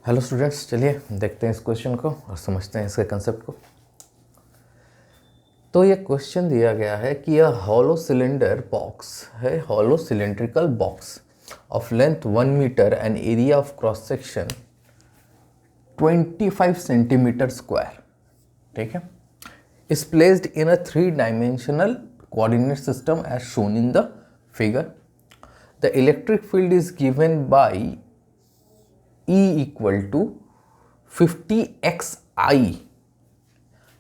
Hello students, चलिए देखते हैं इस क्वेश्चन को और समझते हैं इसके कंसेप्ट को। तो ये क्वेश्चन दिया गया है कि यह हॉलो सिलेंडर बॉक्स है, hollow cylindrical box of length 1 metre and area of cross section 25 centimetre square, ठीक है, is placed in a 3-dimensional coordinate system as shown in the figure. The electric field is given by E equal to 50xi।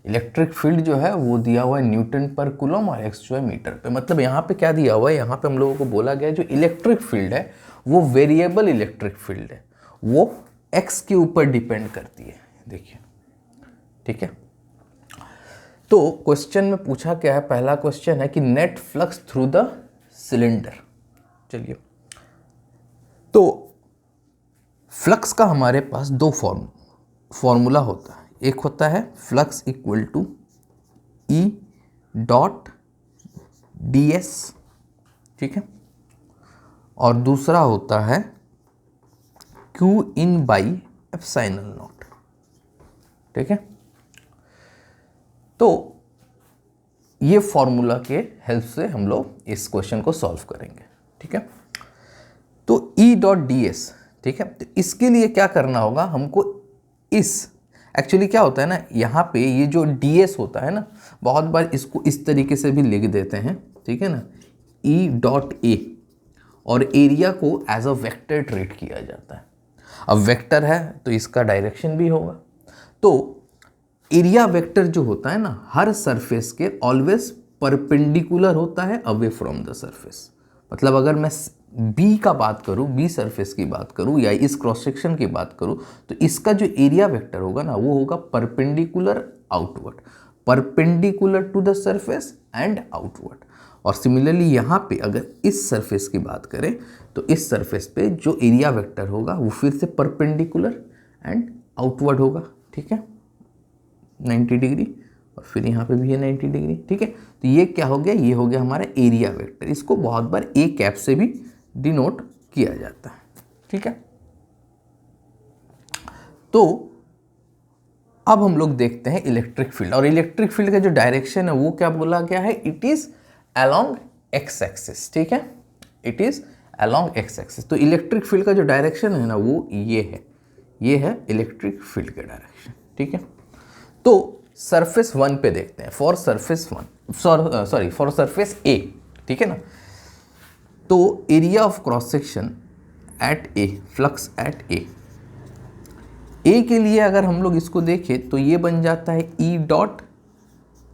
Electric field जो है वो दिया हुआ है Newton पर coulomb और x जो है मीटर पे। मतलब यहाँ पे क्या दिया हुआ है, यहाँ पे हम लोगों को बोला गया है जो इलेक्ट्रिक फील्ड है वो वेरिएबल इलेक्ट्रिक फील्ड है, वो x के ऊपर डिपेंड करती है। देखिए, ठीक है। तो क्वेश्चन में पूछा क्या है, पहला क्वेश्चन है कि net flux through the cylinder. चलिए, तो फ्लक्स का हमारे पास दो फॉर्मूला होता है। एक होता है flux equal to E dot ds, ठीक है, और दूसरा होता है Q in by epsilon naught, ठीक है। तो ये फॉर्मूला के हेल्प से हम लोग इस क्वेश्चन को सॉल्व करेंगे, ठीक है। तो E डॉट ds, ठीक है, तो इसके लिए क्या करना होगा हमको, इस एक्चुअली क्या होता है ना, यहाँ पे ये जो ds होता है ना, बहुत बार इसको इस तरीके से भी लिख देते हैं, ठीक है ना, E डॉट a, और एरिया को एज अ वेक्टर ट्रीट किया जाता है। अब वेक्टर है तो इसका डायरेक्शन भी होगा। तो एरिया वेक्टर जो होता है ना, हर सरफेस के ऑलवेज परपेंडिकुलर होता है अवे फ्रॉम द सरफेस। मतलब अगर मैं बी का बात करूं, बी सरफेस की बात करूं या इस क्रॉस सेक्शन की बात करूं, तो इसका जो एरिया वेक्टर होगा ना वो होगा perpendicular outward, perpendicular to the surface and outward. और सिमिलरली यहाँ पे अगर इस सरफेस की बात करें तो इस सरफेस पे जो एरिया वेक्टर होगा वो फिर से परपेंडिकुलर एंड आउटवर्ड होगा, ठीक है, 90 डिग्री, और फिर यहाँ पे भी है 90 डिग्री, ठीक है। तो ये क्या हो गया, ये हो गया हमारा एरिया वेक्टर। इसको बहुत बार ए कैप से भी डिनोट किया जाता है, ठीक है। तो अब हम लोग देखते हैं इलेक्ट्रिक फील्ड, और इलेक्ट्रिक फील्ड का जो डायरेक्शन है वो क्या बोला गया है, it is along x axis, ठीक है, it is along x axis. तो इलेक्ट्रिक फील्ड का जो डायरेक्शन है ना वो ये है इलेक्ट्रिक फील्ड का डायरेक्शन, ठीक है। तो सरफेस 1 पे देखते हैं, फॉर सरफेस ए, ठीक है ना। तो area of cross section at A, flux at A के लिए अगर हम लोग इसको देखें तो ये बन जाता है E डॉट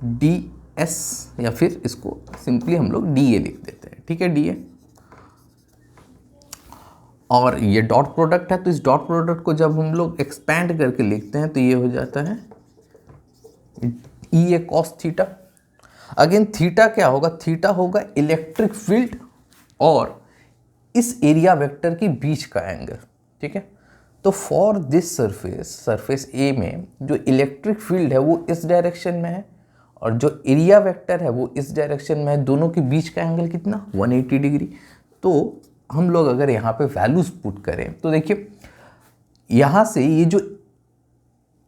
डी एस, या फिर इसको सिंपली हम लोग डी ए लिख देते हैं, ठीक है, डी ए। और ये डॉट प्रोडक्ट है, तो इस डॉट प्रोडक्ट को जब हम लोग एक्सपैंड करके लिखते हैं तो ये हो जाता है E ए कॉस थीटा। अगेन थीटा क्या होगा, थीटा होगा इलेक्ट्रिक फील्ड और इस एरिया वेक्टर के बीच का एंगल, ठीक है। तो फॉर दिस सरफेस ए में जो इलेक्ट्रिक फील्ड है वो इस डायरेक्शन में है और जो एरिया वेक्टर है वो इस डायरेक्शन में है, दोनों के बीच का एंगल कितना, 180 डिग्री। तो हम लोग अगर यहाँ पे वैल्यूज पुट करें तो देखिए, यहाँ से ये जो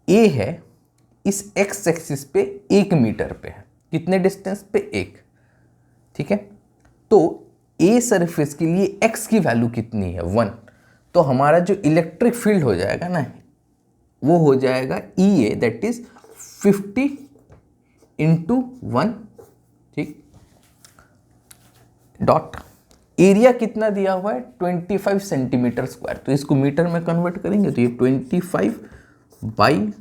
ए है इस एक्स एक्सिस पे 1 मीटर पे है, कितने डिस्टेंस पे, 1, ठीक है। तो ए सरफेस के लिए एक्स की वैल्यू कितनी है, 1। तो हमारा जो इलेक्ट्रिक फील्ड हो जाएगा ना वो हो जाएगा ई ए, दैट इज 50 इंटू 1, ठीक, डॉट एरिया कितना दिया हुआ है 25 सेंटीमीटर स्क्वायर। तो इसको मीटर में कन्वर्ट करेंगे तो ये 25 बाई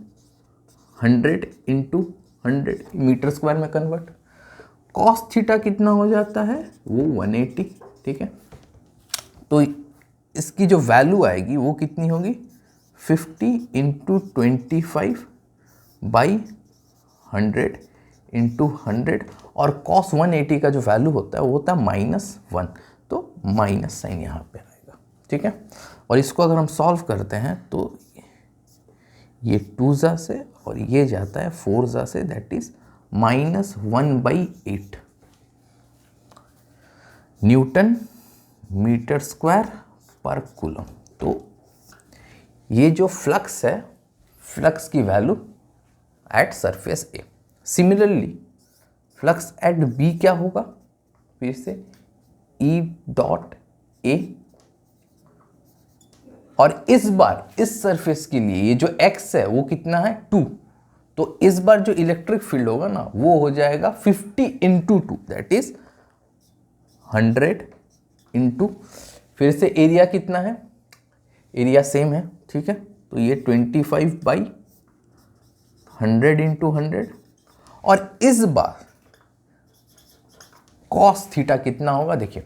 100 इंटू 100 मीटर स्क्वायर में कन्वर्ट। कॉस थीटा कितना हो जाता है, वो 180, ठीक है। तो इसकी जो वैल्यू आएगी वो कितनी होगी, 50 इंटू 25 बाई 100 इंटू 100, और कॉस 180 का जो वैल्यू होता है वो होता है -1, तो माइनस साइन यहाँ पे आएगा, ठीक है। और इसको अगर हम सॉल्व करते हैं तो ये 2 जा से और ये जाता है 4 जा से, that is -1/8 newton metre square पर कूलम। तो ये जो फ्लक्स है, फ्लक्स की value at surface A. Similarly flux at B क्या होगा, फिर से ई डॉट ए, और इस बार इस सरफेस के लिए ये जो x है वो कितना है 2, तो इस बार जो इलेक्ट्रिक फील्ड होगा ना वो हो जाएगा 50 इंटू 2, दैट इज 100 इंटू, फिर से एरिया कितना है, एरिया सेम है, ठीक है, तो ये 25/100 इंटू 100, और इस बार कॉस थीटा कितना होगा, देखिए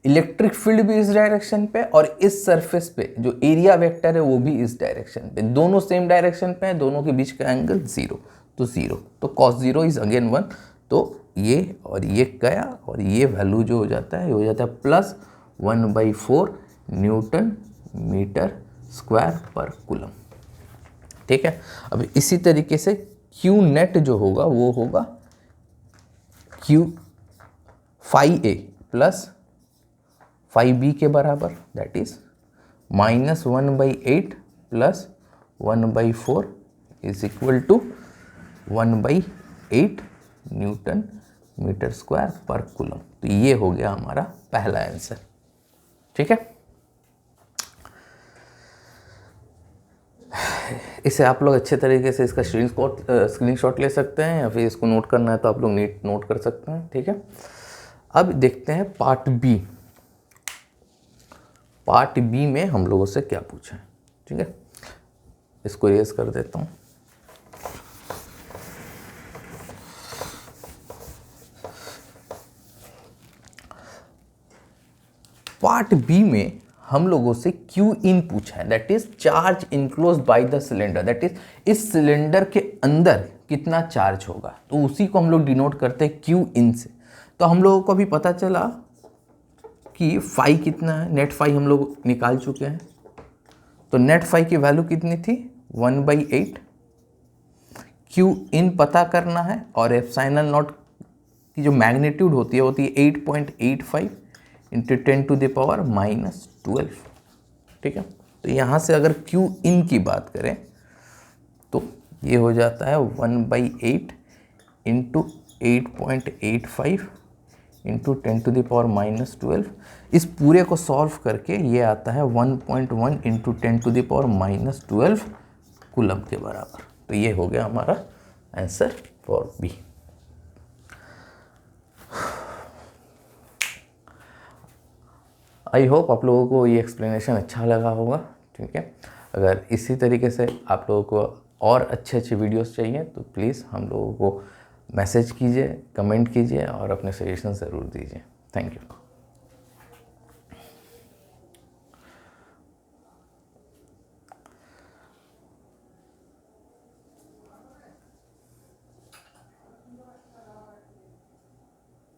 इलेक्ट्रिक फील्ड भी इस डायरेक्शन पे और इस सरफेस पे जो एरिया वेक्टर है वो भी इस डायरेक्शन पे, दोनों सेम डायरेक्शन पे है, दोनों के बीच का एंगल 0, तो 0, तो cos 0 इज अगेन 1, तो ये और ये गया और ये वैल्यू जो हो जाता है ये हो जाता है +1/4 न्यूटन मीटर स्क्वायर पर कूलम, ठीक है। अब इसी तरीके से Q नेट जो होगा वो होगा Q phi A plus phi B के बराबर, that is -1/8 plus 1/4 is equal to 1/8 newton metre square पर कूलम। तो ये हो गया हमारा पहला आंसर, ठीक है। इसे आप लोग अच्छे तरीके से इसका स्क्रीनशॉट ले सकते हैं, या फिर इसको नोट करना है तो आप लोग नोट कर सकते हैं, ठीक है। अब देखते हैं पार्ट बी। पार्ट बी में हम लोगों से क्या पूछा है, ठीक है, इसको इरेज कर देता हूँ। पार्ट बी में हम लोगों से Q इन पूछा है, that is charge enclose by the cylinder, that is इस सिलेंडर के अंदर कितना चार्ज होगा, तो उसी को हम लोग डिनोट करते हैं Q इन से। तो हम लोगों को अभी पता चला कि फाई कितना है, नेट फाई हम लोग निकाल चुके हैं, तो नेट फाई की वैल्यू कितनी थी 1/8, Q इन पता करना है, और एप्सिलॉन नॉट की जो मैग्नीट्यूड होती है 8.85 इंटू 10⁻⁻12, ठीक है। तो यहाँ से अगर Q इन की बात करें तो ये हो जाता है 1/8 इंटू 8.85 इंटू 10⁻⁻12। इस पूरे को सॉल्व करके ये आता है 1.1 इंटू 10⁻⁻12 कूलम के बराबर। तो ये हो गया हमारा answer for B. I hope आप लोगों को ये एक्सप्लेनेशन अच्छा लगा होगा, ठीक है। अगर इसी तरीके से आप लोगों को और अच्छे अच्छे वीडियोस चाहिए तो प्लीज़ हम लोगों को मैसेज कीजिए, कमेंट कीजिए और अपने सजेशन ज़रूर दीजिए। Thank you.